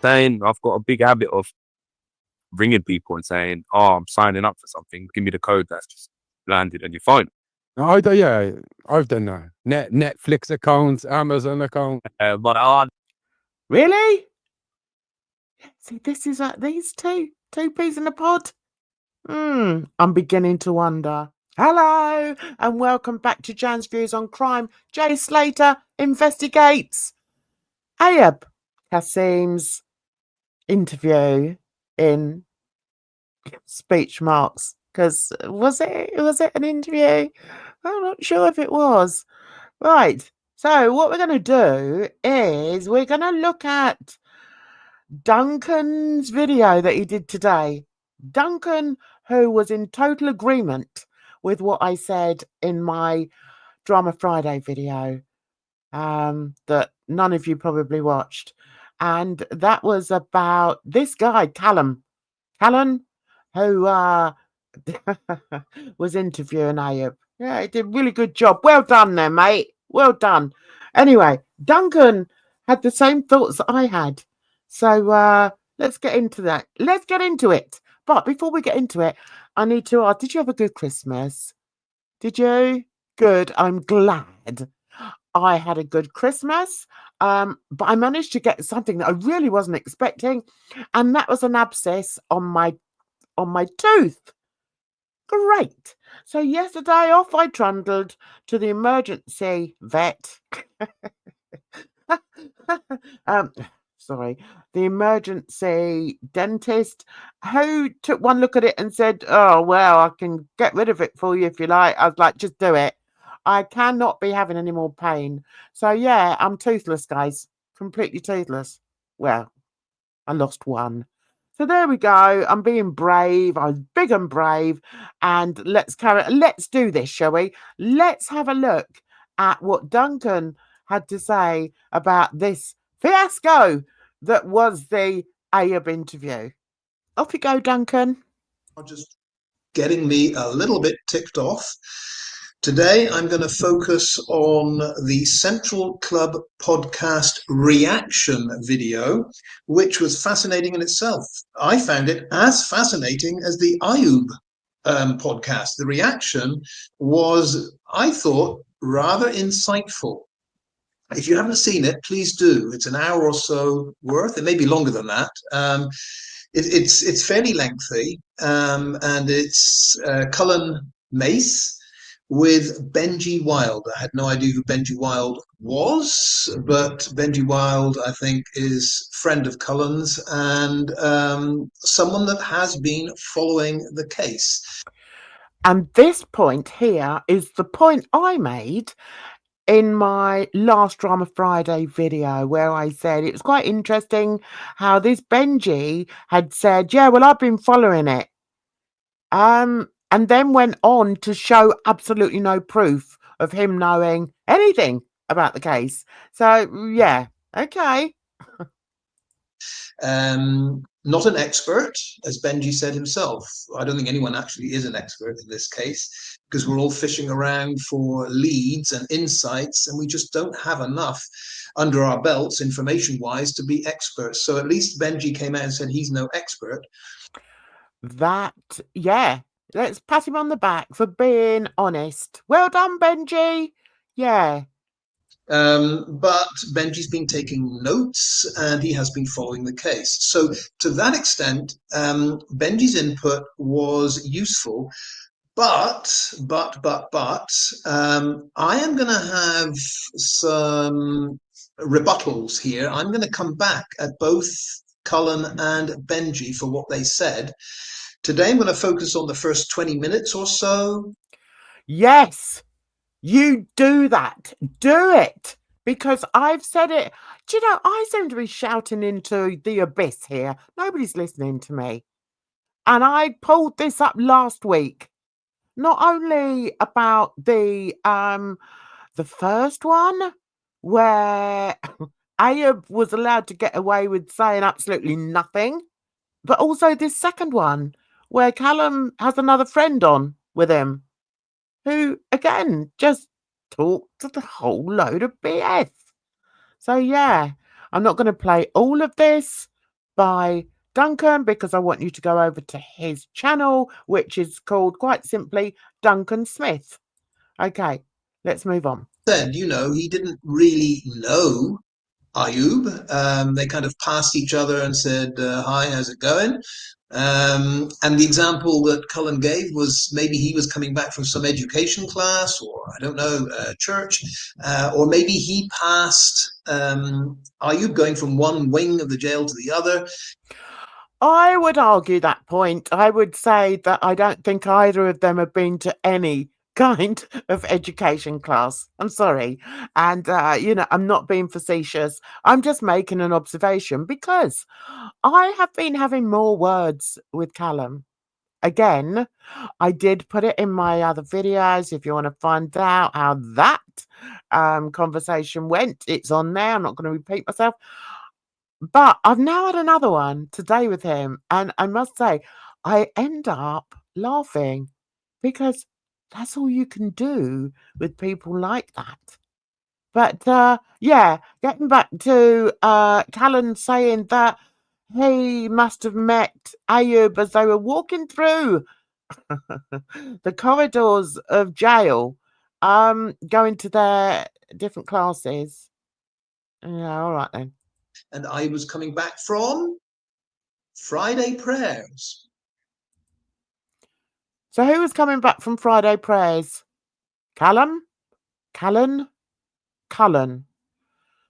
saying? I've got a big habit of ringing people and saying, "Oh, I'm signing up for something. Give me the code that's just landed on your phone." I've done that. Netflix accounts, Amazon account. But Really? See, this is these two peas in a pod. I'm beginning to wonder. Hello, and welcome back to Jan's Views on Crime. Jay Slater investigates Ayub Qassim's interview in speech marks. Because was it an interview? I'm not sure if it was. Right. So what we're going to do is we're going to look at Duncan's video that he did today. Duncan, who was in total agreement with what I said in my Drama Friday video that none of you probably watched. And that was about this guy, Cullan, who was interviewing Ayub. Yeah, he did a really good job. Well done there, mate. Well done. Anyway, Duncan had the same thoughts that I had. So let's get into that. Let's get into it. But before we get into it, I need to ask, did you have a good Christmas? Did you? Good. I'm glad. I had a good Christmas. But I managed to get something that I really wasn't expecting. And that was an abscess on my tooth. Great. So yesterday off I trundled to the emergency vet. The emergency dentist, who took one look at it and said, "Oh, well, I can get rid of it for you if you like." I was like, "Just do it. I cannot be having any more pain." So yeah, I'm toothless, guys. Completely toothless. Well, I lost one. So there we go. I'm being brave. I'm big and brave. And let's do this, shall we? Let's have a look at what Duncan had to say about this fiasco that was the Ayub interview. Off you go, Duncan. Just getting me a little bit ticked off. Today, I'm going to focus on the Central Club podcast reaction video, which was fascinating in itself. I found it as fascinating as the Ayub podcast. The reaction was, I thought, rather insightful. If you haven't seen it, please do. It's an hour or so worth. It may be longer than that. It's fairly lengthy, and it's Cullan Mace with Benji Wild. I had no idea who Benji Wild was, but Benji Wild, I think, is a friend of Cullan's and someone that has been following the case. And this point here is the point I made in my last Drama Friday video, where I said it was quite interesting how this Benji had said, "Yeah, well, I've been following it." And then went on to show absolutely no proof of him knowing anything about the case. So, yeah, okay. Not an expert, as Benji said himself. I don't think anyone actually is an expert in this case, because we're all fishing around for leads and insights, and we just don't have enough under our belts, information-wise, to be experts. So at least Benji came out and said he's no expert. Yeah. Let's pat him on the back for being honest. Well done, Benji. Yeah. But Benji's been taking notes and he has been following the case. So to that extent, Benji's input was useful. But I am going to have some rebuttals here. I'm going to come back at both Cullan and Benji for what they said. Today, I'm going to focus on the first 20 minutes or so. Yes, you do that. Do it. Because I've said it. Do you know, I seem to be shouting into the abyss here. Nobody's listening to me. And I pulled this up last week. Not only about the first one, where Ayub was allowed to get away with saying absolutely nothing, but also this second one, where Callum has another friend on with him, who, again, just talked a whole load of BS. So, yeah, I'm not going to play all of this, by Duncan, because I want you to go over to his channel, which is called quite simply Duncan Smith. Okay, let's move on. Said, you know, he didn't really know Ayub. They kind of passed each other and said, hi, how's it going? And the example that Cullan gave was maybe he was coming back from some education class, or I don't know, church, or maybe he passed Ayub going from one wing of the jail to the other. I would argue that point. I would say that I don't think either of them have been to any kind of education class. I'm sorry. And, you know, I'm not being facetious. I'm just making an observation because I have been having more words with Callum. Again, I did put it in my other videos. If you want to find out how that conversation went, it's on there. I'm not going to repeat myself. But I've now had another one today with him, and I must say, I end up laughing because that's all you can do with people like that. But yeah, getting back to Callan saying that he must have met Ayub as they were walking through the corridors of jail, going to their different classes. Yeah, all right then. And I was coming back from Friday prayers. So who was coming back from Friday prayers? Callum? Callan? Cullan.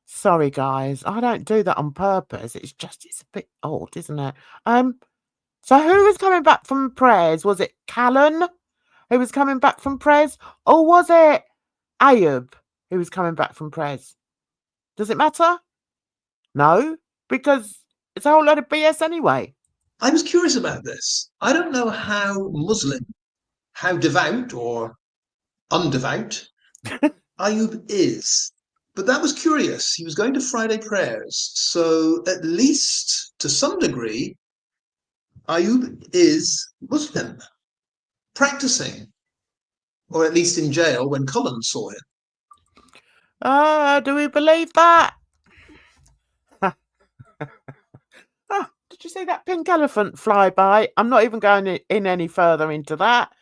Sorry, guys. I don't do that on purpose. It's a bit odd, isn't it? So who was coming back from prayers? Was it Callan who was coming back from prayers? Or was it Ayub who was coming back from prayers? Does it matter? No, because it's a whole lot of BS anyway. I was curious about this. I don't know how Muslim, how devout or undevout Ayub is, but that was curious. He was going to Friday prayers, so at least to some degree, Ayub is Muslim, practicing, or at least in jail when Cullan saw him. Do we believe that? Oh, did you see that pink elephant fly by? I'm not even going in any further into that.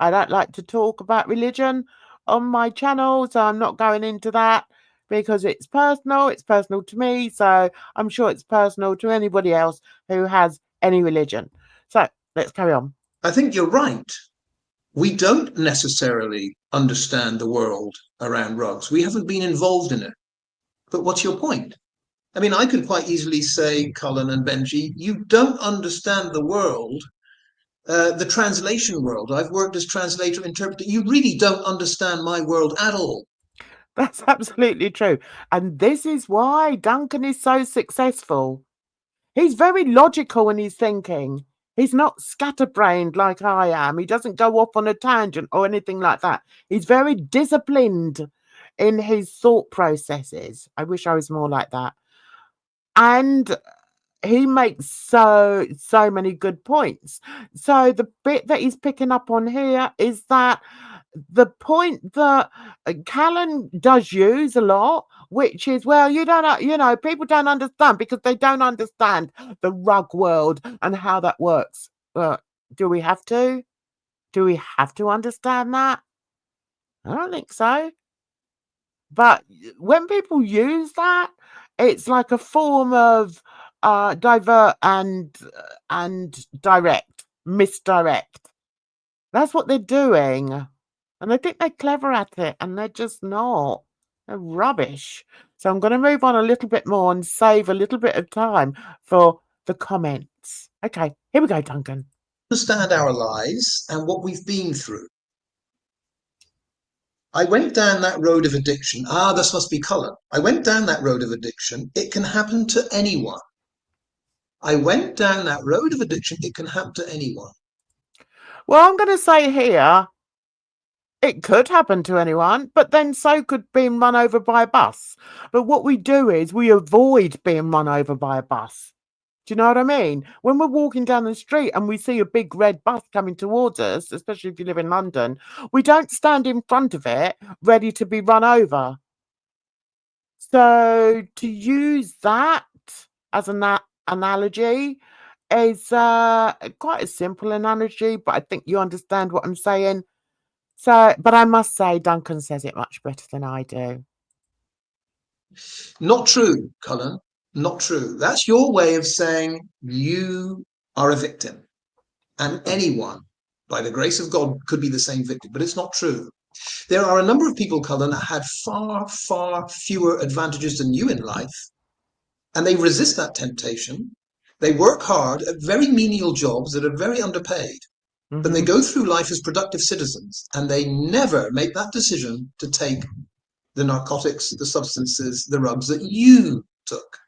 I don't like to talk about religion on my channel, so I'm not going into that because it's personal. It's personal to me, so I'm sure it's personal to anybody else who has any religion. So let's carry on. I think you're right. We don't necessarily understand the world around rugs. We haven't been involved in it. But what's your point? I mean, I could quite easily say, Cullan and Benji, you don't understand the world, the translation world. I've worked as translator, interpreter. You really don't understand my world at all. That's absolutely true. And this is why Duncan is so successful. He's very logical in his thinking. He's not scatterbrained like I am. He doesn't go off on a tangent or anything like that. He's very disciplined in his thought processes. I wish I was more like that. And he makes so many good points. So the bit that he's picking up on here is that the point that Callan does use a lot, which is, well, you don't, you know, people don't understand because they don't understand the rug world and how that works. Do we have to? Do we have to understand that? I don't think so. But when people use that, it's like a form of divert and direct, misdirect. That's what they're doing. And I think they're clever at it, and they're just not. They're rubbish. So I'm going to move on a little bit more and save a little bit of time for the comments. Okay, here we go, Duncan. Understand our lives and what we've been through. I went down that road of addiction. This must be Cullan. I went down that road of addiction. It can happen to anyone. I went down that road of addiction. It can happen to anyone. Well, I'm going to say here, it could happen to anyone, but then so could being run over by a bus. But what we do is we avoid being run over by a bus. Do you know what I mean? When we're walking down the street and we see a big red bus coming towards us, especially if you live in London, we don't stand in front of it ready to be run over. So to use that as an analogy is quite a simple analogy, but I think you understand what I'm saying. So, but I must say, Duncan says it much better than I do. Not true, Cullan. Not true. That's your way of saying you are a victim. And anyone, by the grace of God, could be the same victim, but it's not true. There are a number of people, Cullan, that had far, far fewer advantages than you in life, and they resist that temptation. They work hard at very menial jobs that are very underpaid, but they go through life as productive citizens, and they never make that decision to take the narcotics, the substances, the drugs that you took.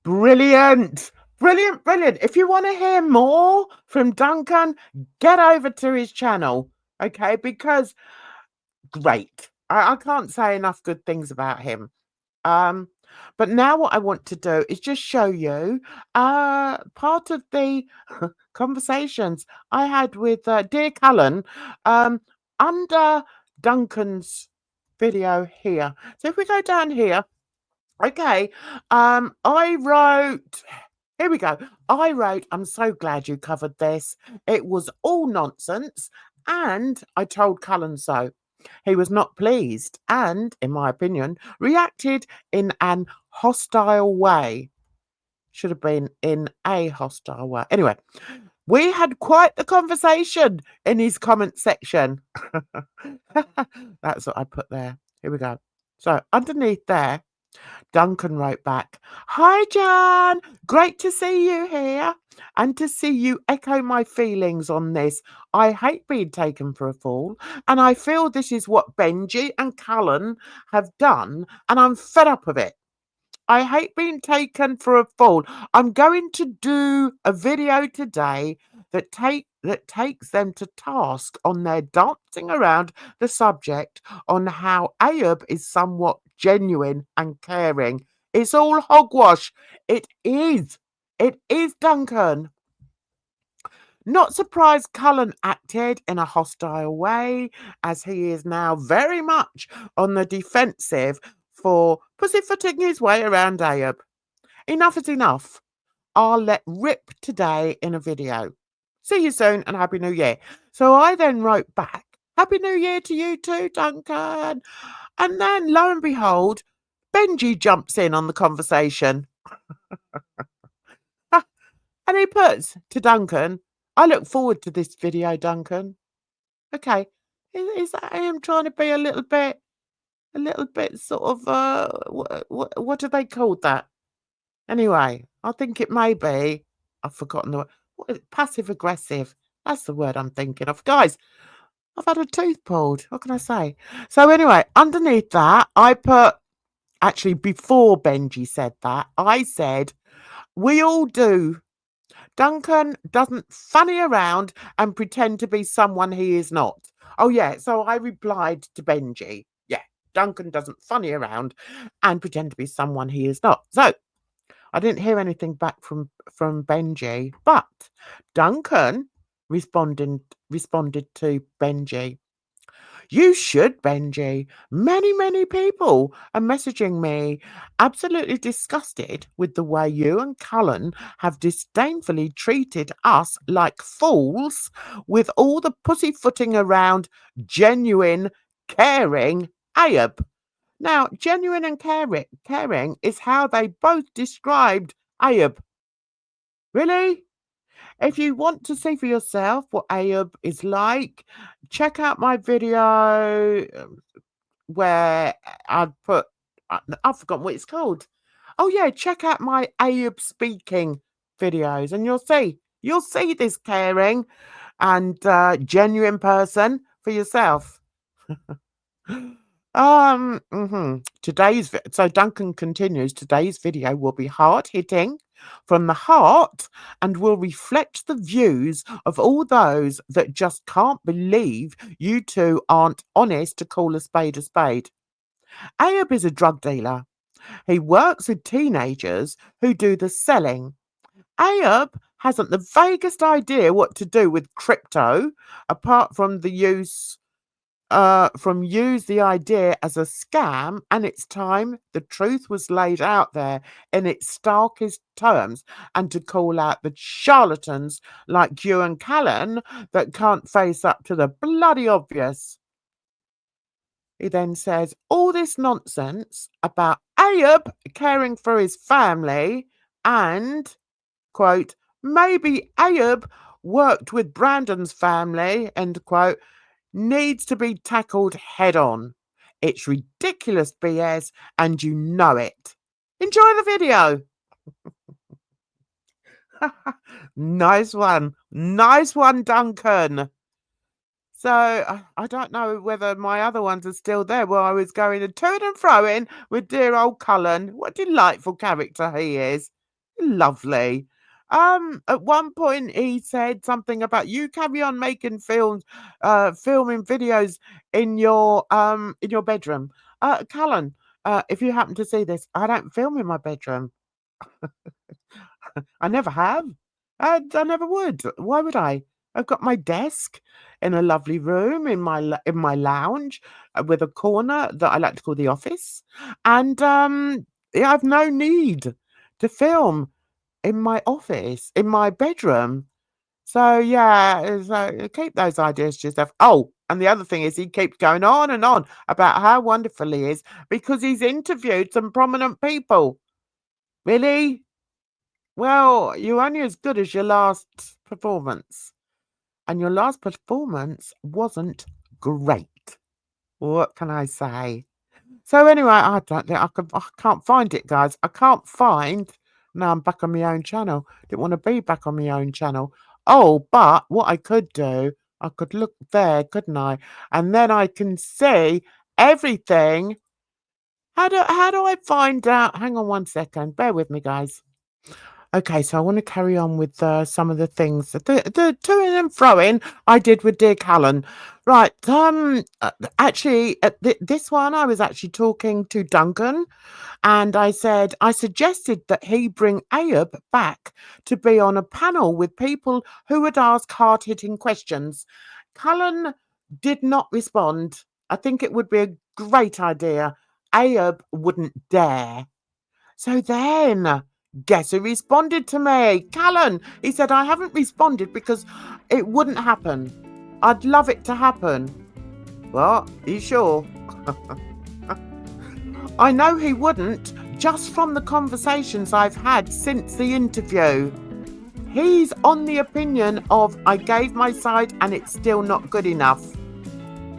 Brilliant. Brilliant, brilliant. If you want to hear more from Duncan, get over to his channel, okay? Because great. I can't say enough good things about him. But now what I want to do is just show you part of the conversations I had with dear Cullan under Duncan's video here. So if we go down here, okay, I wrote, here we go. I wrote, I'm so glad you covered this. It was all nonsense. And I told Cullan so. He was not pleased and, in my opinion, reacted in an hostile way. Should have been in a hostile way. Anyway, we had quite the conversation in his comment section. That's what I put there. Here we go. So underneath there, Duncan wrote back, "Hi, Jan. Great to see you here and to see you echo my feelings on this. I hate being taken for a fool, and I feel this is what Benji and Cullan have done, and I'm fed up of it. I hate being taken for a fool. I'm going to do a video today that takes them to task on their dancing around the subject on how Ayub is somewhat genuine and caring. It's all hogwash. It is. It is, Duncan. Not surprised Cullan acted in a hostile way, as he is now very much on the defensive for pussyfooting his way around Ayub. Enough is enough. I'll let rip today in a video. See you soon and Happy New Year." So I then wrote back, "Happy New Year to you too, Duncan." And then, lo and behold, Benji jumps in on the conversation. And he puts to Duncan, "I look forward to this video, Duncan." Okay. Is that him trying to be a little bit sort of, what do they call that? Anyway, I think it may be, I've forgotten the word, passive aggressive. That's the word I'm thinking of. Guys, I've had a tooth pulled. What can I say? So anyway, underneath that, I put, actually before Benji said that, I said, "We all do. Duncan doesn't funny around and pretend to be someone he is not." Oh yeah, so I replied to Benji. Yeah, Duncan doesn't funny around and pretend to be someone he is not. So I didn't hear anything back from Benji, but Duncan responded to Benji. "You should, Benji. Many people are messaging me absolutely disgusted with the way you and Cullan have disdainfully treated us like fools with all the pussyfooting around genuine, caring Ayub." Now, genuine and caring is how they both described Ayub. Really? If you want to see for yourself what Ayub is like, check out my video where I put, I've forgotten what it's called. Oh yeah, check out my Ayub speaking videos and you'll see this caring and genuine person for yourself. So Duncan continues, "Today's video will be hard-hitting from the heart and will reflect the views of all those that just can't believe you two aren't honest to call a spade a spade. Ayub is a drug dealer. He works with teenagers who do the selling. Ayub hasn't the vaguest idea what to do with crypto apart from the use from use the idea as a scam, and it's time the truth was laid out there in its starkest terms, and to call out the charlatans like you and Cullan that can't face up to the bloody obvious. He then says all this nonsense about Ayub caring for his family and, quote, maybe Ayub worked with Brandon's family, end quote, needs to be tackled head on. It's ridiculous BS and you know it. Enjoy the video. Nice one. Nice one, Duncan. So I don't know whether my other ones are still there where I was going to turn and throw in with dear old Cullan. What a delightful character he is. Lovely. At one point he said something about you carry on making films, filming videos in your bedroom. Cullan, if you happen to see this, I don't film in my bedroom. I never have. I never would. Why would I? I've got my desk in a lovely room in my lounge with a corner that I like to call the office, and yeah, I've no need to film in my office, in my bedroom. So yeah, so keep those ideas to yourself. Oh, and the other thing is he keeps going on and on about how wonderful he is because he's interviewed some prominent people. Really? Well, you're only as good as your last performance. And your last performance wasn't great. What can I say? So anyway, I don't think I can't find it, guys. I can't find. Now I'm back on my own channel. Didn't want to be back on my own channel. Oh, but what I could do, I could look there, couldn't I? And then I can see everything. How do I find out? Hang on one second. Bear with me, guys. Okay, so I want to carry on with some of the things, the to and froing I did with dear Cullan. Right, actually, this one I was actually talking to Duncan, and I suggested that he bring Ayub back to be on a panel with people who would ask hard-hitting questions. Cullan did not respond. I think it would be a great idea. Ayub wouldn't dare. So then, guess who responded to me? Cullan. He said, I haven't responded because it wouldn't happen. I'd love it to happen. What? Are you sure? I know he wouldn't, just from the conversations I've had since the interview. He's on the opinion of I gave my side and it's still not good enough.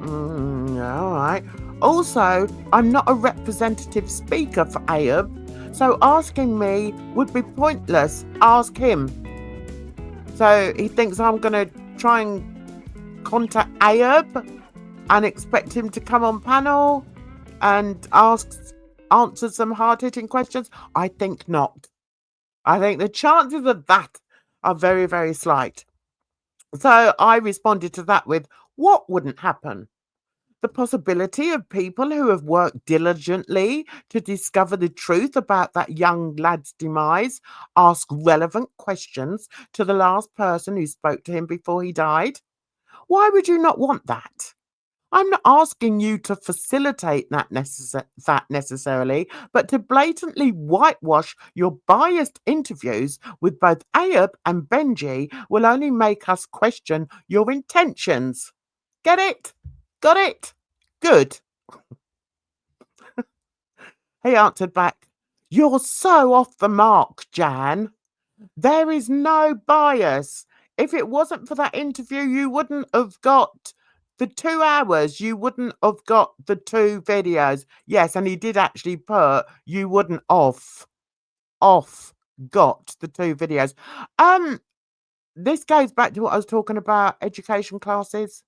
All right. Also, I'm not a representative speaker for Ayub, so asking me would be pointless. Ask him. So he thinks I'm going to try and contact Ayub and expect him to come on panel and answer some hard-hitting questions. I think not. I think the chances of that are very, very slight. So I responded to that with, what wouldn't happen? The possibility of people who have worked diligently to discover the truth about that young lad's demise ask relevant questions to the last person who spoke to him before he died. Why would you not want that? I'm not asking you to facilitate that necessarily, but to blatantly whitewash your biased interviews with both Ayub and Benji will only make us question your intentions. Get it? Got it? Good. He answered back, you're so off the mark, Jan. There is no bias. If it wasn't for that interview, you wouldn't have got the 2 hours. You wouldn't have got the 2 videos. Yes, and he did actually put, you wouldn't off got the 2 videos. This goes back to what I was talking about, education classes.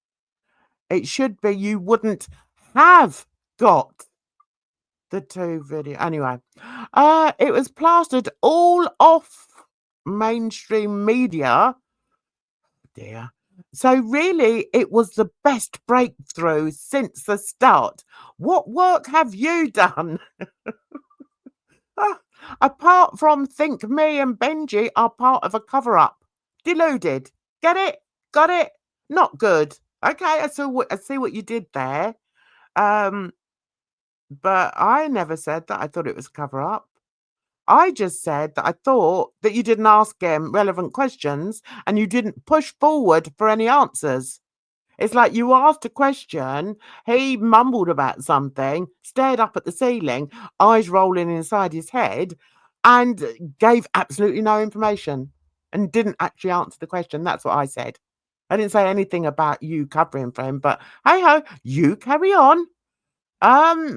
It should be you wouldn't have got the 2 video. Anyway, it was plastered all off mainstream media. Dear. So really, it was the best breakthrough since the start. What work have you done? Apart from think me and Benji are part of a cover-up. Deluded. Get it? Got it? Not good. Okay, I see what you did there. But I never said that I thought it was cover up. I just said that I thought that you didn't ask him relevant questions and you didn't push forward for any answers. It's like you asked a question, he mumbled about something, stared up at the ceiling, eyes rolling inside his head, and gave absolutely no information and didn't actually answer the question. That's what I said. I didn't say anything about you covering for him, but hey ho, you carry on.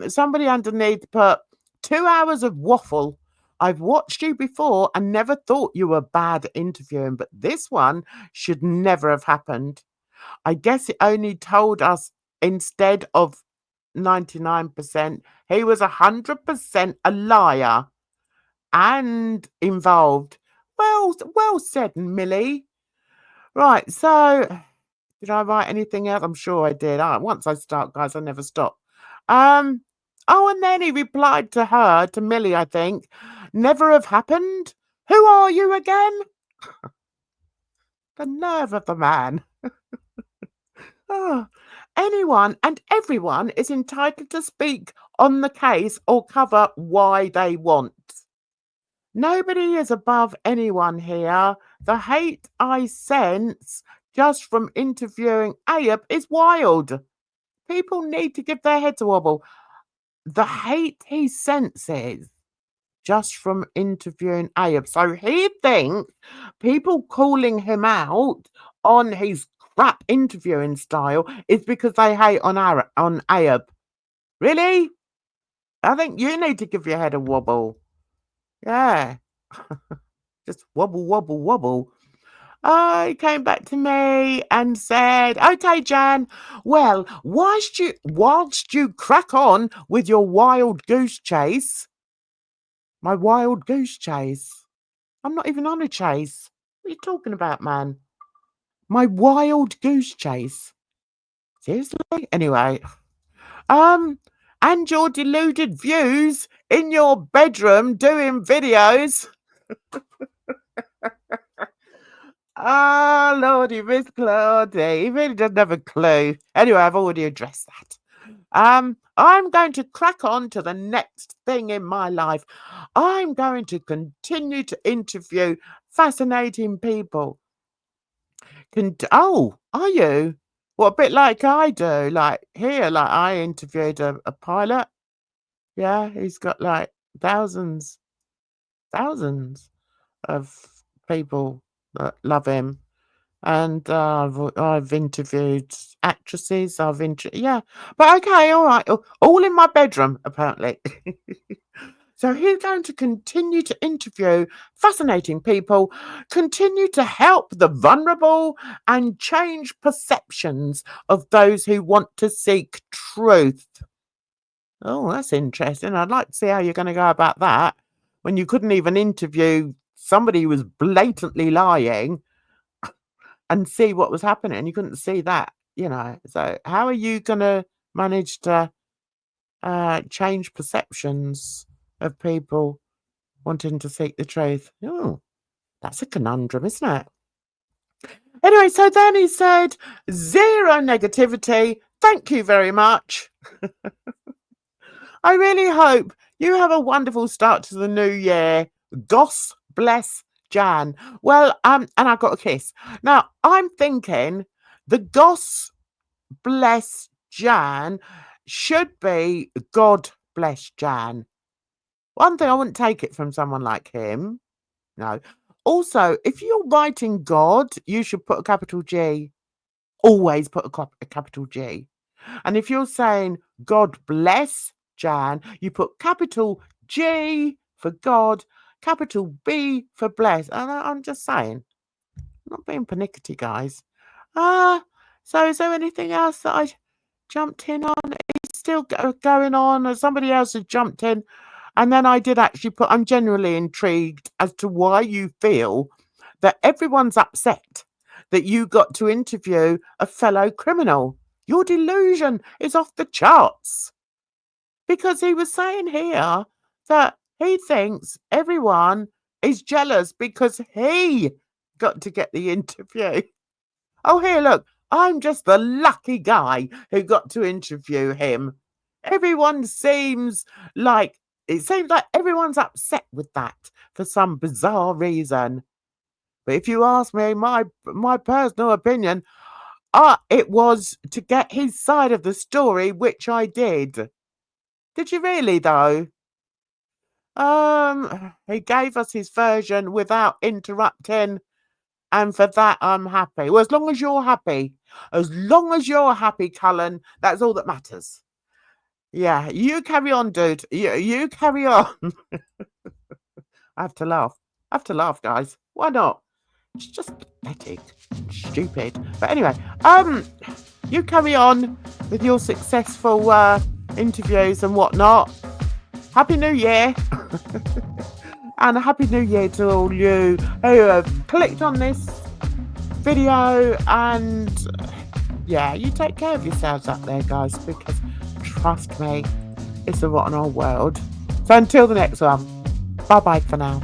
Somebody underneath put 2 hours of waffle. I've watched you before and never thought you were bad at interviewing, but this one should never have happened. I guess it only told us instead of 99%, he was 100% a liar and involved. Well said, Millie. Right, so did I write anything else? I'm sure I did. Once I start, guys, I never stop. Oh, and then he replied to her, to Millie, I think, never have happened. Who are you again? The nerve of the man. Oh, anyone and everyone is entitled to speak on the case or cover why they want. Nobody is above anyone here. The hate I sense just from interviewing Ayub is wild. People need to give their heads a wobble. The hate he senses just from interviewing Ayub. So he thinks people calling him out on his crap interviewing style is because they hate on Ayub. Really? I think you need to give your head a wobble. Yeah. Just wobble, wobble, wobble. He came back to me and said, okay, Jan, well, whilst you crack on with your wild goose chase, my wild goose chase. I'm not even on a chase. What are you talking about, man? My wild goose chase. Seriously? Anyway. And your deluded views in your bedroom doing videos. Ah, Lordy, Miss Claudia. He really doesn't have a clue. Anyway, I've already addressed that. I'm going to crack on to the next thing in my life. I'm going to continue to interview fascinating people. Oh, are you? Well, a bit like I do. Like here, like I interviewed a pilot. Yeah, he's got like thousands of people that love him. And I've interviewed actresses. Yeah, but okay, all right, all in my bedroom apparently. So he's going to continue to interview fascinating people, continue to help the vulnerable, and change perceptions of those who want to seek truth. Oh, that's interesting. I'd like to see how you're going to go about that when you couldn't even interview somebody who was blatantly lying and see what was happening. You couldn't see that, So how are you going to manage to change perceptions of people wanting to seek the truth? Oh, that's a conundrum, isn't it? Anyway, so then he said, 0 negativity. Thank you very much. I really hope you have a wonderful start to the new year. Goss bless Jan. Well, and I got a kiss. Now, I'm thinking the Goss bless Jan should be God bless Jan. One thing, I wouldn't take it from someone like him. No. Also, if you're writing God, you should put a capital G. Always put a capital G. And if you're saying God bless Jan, you put capital G for God, capital B for bless. And I'm just saying, I'm not being pernickety, guys. So is there anything else that I jumped in on? It's still going on, or somebody else has jumped in. And then I did actually put, I'm genuinely intrigued as to why you feel that everyone's upset that you got to interview a fellow criminal. Your delusion is off the charts. Because he was saying here that he thinks everyone is jealous because he got to get the interview. Oh, here, look. I'm just the lucky guy who got to interview him. Everyone seems like everyone's upset with that for some bizarre reason. But if you ask me, my personal opinion, it was to get his side of the story, which I did. Did you really, though? He gave us his version without interrupting, and for that I'm happy. Well, as long as you're happy, Cullan, that's all that matters. Yeah, you carry on, dude. You carry on. I have to laugh, guys. Why not? It's just pathetic, stupid. But anyway, you carry on with your successful interviews and whatnot. Happy New Year. And a Happy New Year to all you who have clicked on this video. And yeah, you take care of yourselves up there, guys, because trust me, it's a rotten old world. So until the next one, bye-bye for now.